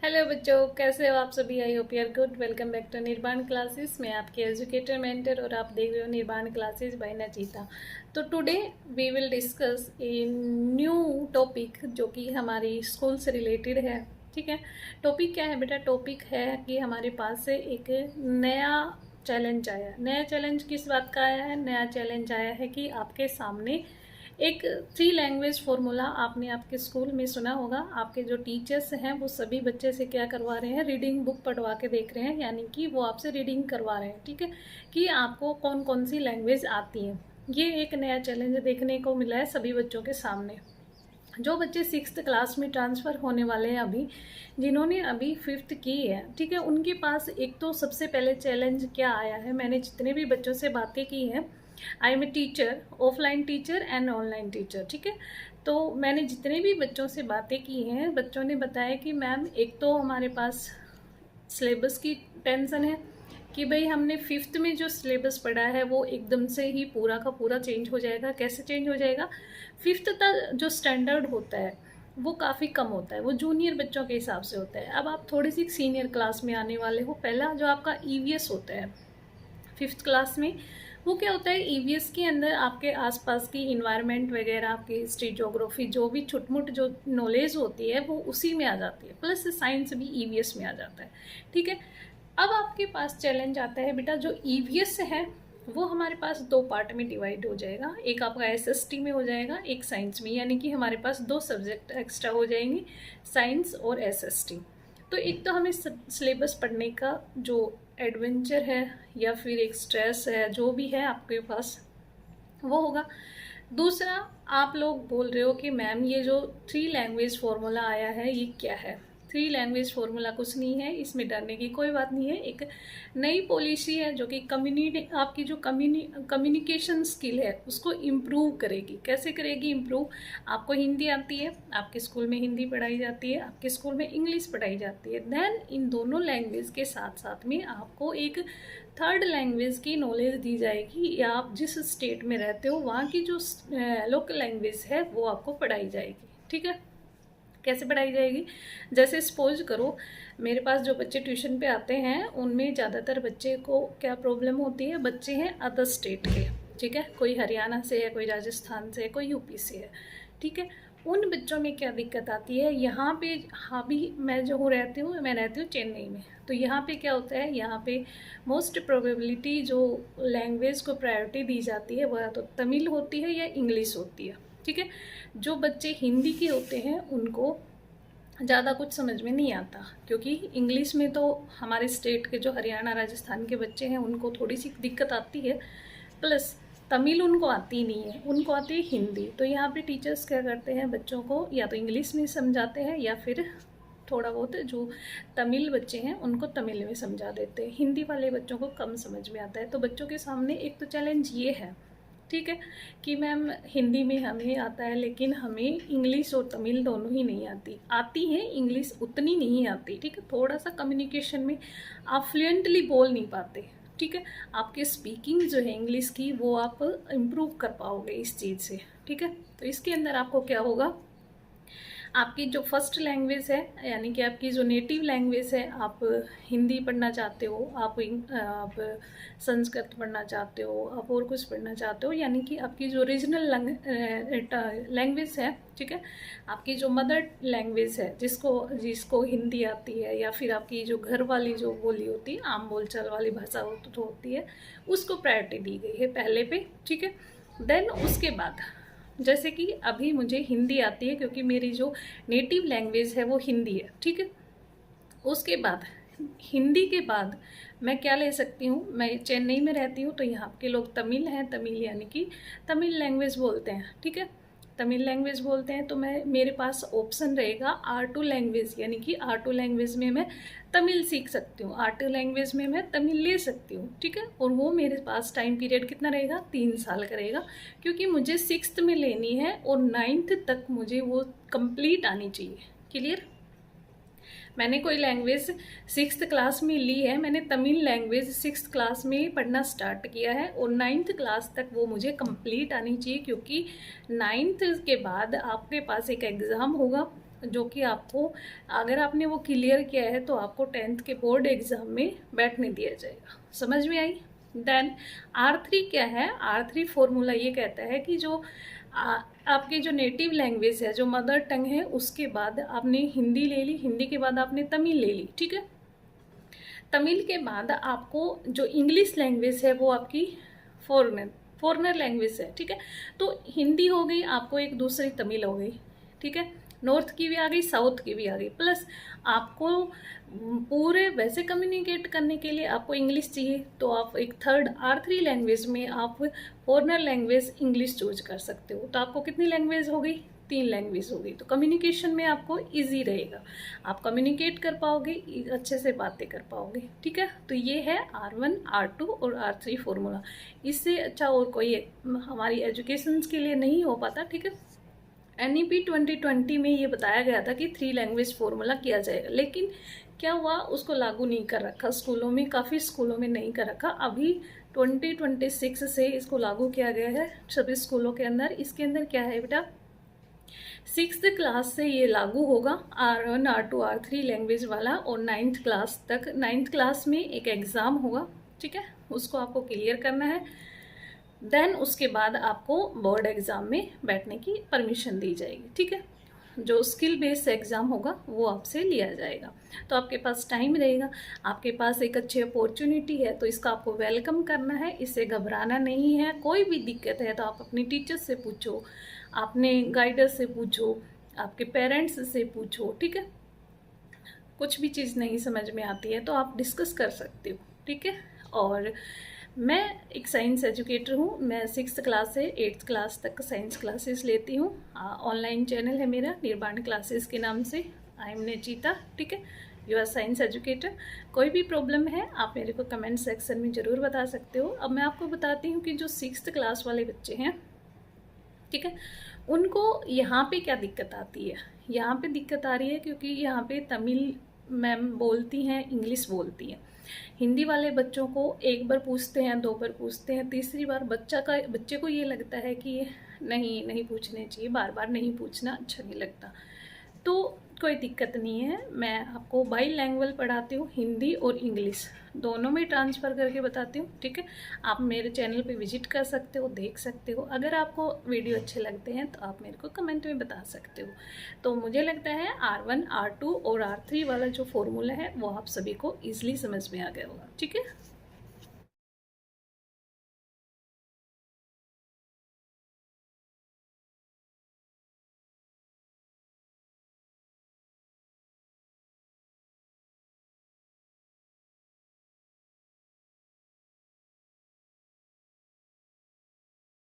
Hello बच्चों, कैसे हो आप सभी। I hope you are good. Welcome back to Nirvana classes. मैं आपकी एजुकेटर मेंटर और आप देख रहे हो निर्वाण क्लासेस बाय नचिता। तो today we will discuss a new topic जो कि हमारी स्कूल से रिलेटेड है। ठीक है, टॉपिक क्या है बेटा? टॉपिक है कि हमारे पास से एक नया चैलेंज आया। नया चैलेंज किस बात का आया है? नया चैलेंज आया है कि आपके सामने एक 3 लैंग्वेज फार्मूला आपने आपके स्कूल में सुना होगा। आपके जो टीचर्स हैं वो सभी बच्चे से क्या करवा रहे हैं? रीडिंग बुक पढ़वा के देख रहे हैं, यानी कि वो आपसे रीडिंग करवा रहे हैं। ठीक है, कि आपको कौन कौन सी लैंग्वेज आती हैं। ये एक नया चैलेंज देखने को मिला है सभी बच्चों के सामने। जो बच्चे 6th क्लास में ट्रांसफ़र होने वाले हैं अभी, जिन्होंने अभी 5th की है, ठीक है, उनके पास एक तो सबसे पहले चैलेंज क्या आया है। मैंने जितने भी बच्चों से बातें की हैं, I am a teacher, offline teacher and online teacher. ठीक है, तो मैंने जितने भी बच्चों से बातें की हैं, बच्चों ने बताया कि मैम एक तो हमारे पास सिलेबस की टेंशन है कि भाई हमने 5th में जो सिलेबस पढ़ा है वो एकदम से ही पूरा का पूरा चेंज हो जाएगा। कैसे चेंज हो जाएगा? 5th तक जो स्टैंडर्ड होता है वो काफ़ी कम होता है, वो जूनियर बच्चों के हिसाब से होता है। अब आप थोड़ी सी सीनियर क्लास में आने वाले हो। पहला जो आपका ईवीएस होता है 5th क्लास में, वो क्या होता है? ईवीएस के अंदर आपके आसपास की इन्वायरमेंट वगैरह, आपकी हिस्ट्री, ज्योग्राफी, जो भी छुटमुट जो नॉलेज होती है वो उसी में आ जाती है, प्लस साइंस भी ईवीएस में आ जाता है। ठीक है, अब आपके पास चैलेंज आता है बेटा, जो ईवीएस है वो हमारे पास 2 पार्ट में डिवाइड हो जाएगा। एक आपका एसएसटी में हो जाएगा, एक साइंस में, यानी कि हमारे पास 2 सब्जेक्ट एक्स्ट्रा हो जाएंगे, साइंस और एसएसटी। तो एक तो हमें सिलेबस पढ़ने का जो एडवेंचर है या फिर एक स्ट्रेस है, जो भी है आपके पास, वो होगा। दूसरा, आप लोग बोल रहे हो कि मैम ये जो 3 लैंग्वेज फार्मूला आया है ये क्या है? 3 लैंग्वेज फार्मूला कुछ नहीं है, इसमें डरने की कोई बात नहीं है। एक नई पॉलिसी है जो कि आपकी जो कम्युनिकेशन स्किल है उसको इम्प्रूव करेगी। कैसे करेगी इम्प्रूव? आपको हिंदी आती है, आपके स्कूल में हिंदी पढ़ाई जाती है, आपके स्कूल में इंग्लिश पढ़ाई जाती है। देन इन दोनों लैंग्वेज के साथ साथ में आपको एक 3rd लैंग्वेज की नॉलेज दी जाएगी, या आप जिस स्टेट में रहते हो वहाँ की जो लोकल लैंग्वेज है वो आपको पढ़ाई जाएगी। ठीक है, कैसे पढ़ाई जाएगी? जैसे सपोज करो मेरे पास जो बच्चे ट्यूशन पे आते हैं उनमें ज़्यादातर बच्चे को क्या प्रॉब्लम होती है? बच्चे हैं अदर स्टेट के। ठीक है, कोई हरियाणा से है, कोई राजस्थान से है, कोई यूपी से है। ठीक है, उन बच्चों में क्या दिक्कत आती है? यहाँ पे हाँ भी मैं जो रहती हूँ, मैं रहती हूँ चेन्नई में। तो यहाँ पे क्या होता है? यहाँ पे मोस्ट प्रोबेबिलिटी जो लैंग्वेज को प्रायोरिटी दी जाती है वो या तो तमिल होती है या इंग्लिश होती है। ठीक है, जो बच्चे हिंदी के होते हैं उनको ज़्यादा कुछ समझ में नहीं आता, क्योंकि इंग्लिश में तो हमारे स्टेट के जो हरियाणा राजस्थान के बच्चे हैं उनको थोड़ी सी दिक्कत आती है, प्लस तमिल उनको आती नहीं है, उनको आती है हिंदी। तो यहाँ पे टीचर्स क्या करते हैं? बच्चों को या तो इंग्लिश में समझाते हैं या फिर थोड़ा बहुत जो तमिल बच्चे हैं उनको तमिल में समझा देते हैं। हिंदी वाले बच्चों को कम समझ में आता है। तो बच्चों के सामने एक तो चैलेंज ये है, ठीक है, कि मैम हिंदी में हमें आता है लेकिन हमें इंग्लिश और तमिल दोनों ही नहीं आती। आती है इंग्लिश, उतनी नहीं आती। ठीक है, थोड़ा सा कम्युनिकेशन में आप फ्लुएंटली बोल नहीं पाते। ठीक है, आपकी स्पीकिंग जो है इंग्लिश की वो आप इम्प्रूव कर पाओगे इस चीज़ से। ठीक है, तो इसके अंदर आपको क्या होगा? आपकी जो फर्स्ट लैंग्वेज है, यानी कि आपकी जो नेटिव लैंग्वेज है, आप हिंदी पढ़ना चाहते हो, आप संस्कृत पढ़ना चाहते हो, आप और कुछ पढ़ना चाहते हो, यानी कि आपकी जो रीजनल लैंग्वेज है, ठीक है, आपकी जो मदर लैंग्वेज है, जिसको जिसको हिंदी आती है, या फिर आपकी जो घर वाली जो बोली होती है, आम बोलचाल वाली भाषा होती है, उसको प्रायोरिटी दी गई है पहले पे। ठीक है, देन उसके बाद जैसे कि अभी मुझे हिंदी आती है क्योंकि मेरी जो नेटिव लैंग्वेज है वो हिंदी है। ठीक है, उसके बाद हिंदी के बाद मैं क्या ले सकती हूँ? मैं चेन्नई में रहती हूँ तो यहाँ के लोग तमिल हैं, तमिल यानी कि तमिल लैंग्वेज बोलते हैं। ठीक है, तमिल लैंग्वेज बोलते हैं तो मेरे पास ऑप्शन रहेगा R2 लैंग्वेज, यानी कि R2 लैंग्वेज में मैं तमिल सीख सकती हूँ, R2 लैंग्वेज में मैं तमिल ले सकती हूँ। ठीक है, और वो मेरे पास टाइम पीरियड कितना रहेगा? 3 साल का रहेगा, क्योंकि मुझे 6th में लेनी है और 9th तक मुझे वो कंप्लीट आनी चाहिए। क्लियर? मैंने कोई लैंग्वेज 6th क्लास में ली है, मैंने तमिल लैंग्वेज 6th क्लास में पढ़ना स्टार्ट किया है और 9th क्लास तक वो मुझे कंप्लीट आनी चाहिए, क्योंकि 9th के बाद आपके पास एक एग्ज़ाम होगा जो कि आपको, अगर आपने वो क्लियर किया है तो आपको 10th के बोर्ड एग्ज़ाम में बैठने दिया जाएगा। समझ में आई? देन R3 क्या है? R3 फॉर्मूला ये कहता है कि जो आपकी जो नेटिव लैंग्वेज है, जो मदर टंग है, उसके बाद आपने हिंदी ले ली, हिंदी के बाद आपने तमिल ले ली, ठीक है। तमिल के बाद आपको जो इंग्लिश लैंग्वेज है वो आपकी फॉरनर लैंग्वेज है, ठीक है। तो हिंदी हो गई, आपको एक दूसरी तमिल हो गई, ठीक है। नॉर्थ की भी आ गई, साउथ की भी आ गई, प्लस आपको पूरे वैसे कम्युनिकेट करने के लिए आपको इंग्लिश चाहिए, तो आप एक थर्ड R3 लैंग्वेज में आप फॉरनर लैंग्वेज इंग्लिश चूज कर सकते हो। तो आपको कितनी लैंग्वेज हो गई? 3 लैंग्वेज हो गई। तो कम्युनिकेशन में आपको इजी रहेगा, आप कम्युनिकेट कर पाओगे, अच्छे से बातें कर पाओगे, ठीक है। तो ये है R1, R2 और R3 फॉर्मूला। इससे अच्छा और कोई हमारी एजुकेशन के लिए नहीं हो पाता, ठीक है। NEP 2020 में ये बताया गया था कि 3 लैंग्वेज फॉर्मूला किया जाएगा, लेकिन क्या हुआ, उसको लागू नहीं कर रखा स्कूलों में, काफ़ी स्कूलों में नहीं कर रखा। अभी 2026 से इसको लागू किया गया है सभी स्कूलों के अंदर। इसके अंदर क्या है बेटा, 6th क्लास से ये लागू होगा, R1, R2, R3 लैंग्वेज वाला, और 9th क्लास तक। 9th क्लास में एक एग्ज़ाम होगा, ठीक है, उसको आपको क्लियर करना है। देन उसके बाद आपको बोर्ड एग्ज़ाम में बैठने की परमिशन दी जाएगी, ठीक है। जो स्किल बेस्ड एग्ज़ाम होगा वो आपसे लिया जाएगा। तो आपके पास टाइम रहेगा, आपके पास एक अच्छी अपॉर्चुनिटी है, तो इसका आपको वेलकम करना है, इससे घबराना नहीं है। कोई भी दिक्कत है तो आप अपनी टीचर्स से पूछो, अपने गाइडर से पूछो, आपके पेरेंट्स से पूछो, ठीक है। कुछ भी चीज़ नहीं समझ में आती है तो आप डिस्कस कर सकते हो, ठीक है। और मैं एक साइंस एजुकेटर हूँ, मैं 6th क्लास से 8th क्लास तक साइंस क्लासेस लेती हूँ। ऑनलाइन चैनल है मेरा निर्बाण क्लासेस के नाम से। आई एम नेचिता, ठीक है, यू आर साइंस एजुकेटर। कोई भी प्रॉब्लम है आप मेरे को कमेंट सेक्शन में ज़रूर बता सकते हो। अब मैं आपको बताती हूँ कि जो 6th क्लास वाले बच्चे हैं, ठीक है, उनको यहाँ पे क्या दिक्कत आती है। यहाँ पे दिक्कत आ रही है क्योंकि यहाँ पे तमिल मैम बोलती हैं, इंग्लिश बोलती हैं। हिंदी वाले बच्चों को एक बार पूछते हैं, 2 बार पूछते हैं, तीसरी बार बच्चे को ये लगता है कि नहीं पूछने चाहिए, बार बार नहीं पूछना अच्छा नहीं लगता। तो कोई दिक्कत नहीं है, मैं आपको बाईलैंग्वेज पढ़ाती हूँ, हिंदी और इंग्लिश दोनों में ट्रांसफ़र करके बताती हूँ, ठीक है। आप मेरे चैनल पे विजिट कर सकते हो, देख सकते हो। अगर आपको वीडियो अच्छे लगते हैं तो आप मेरे को कमेंट में बता सकते हो। तो मुझे लगता है R1, R2 और R3 वाला जो फॉर्मूला है वो आप सभी को ईजिली समझ में आ गया होगा, ठीक है।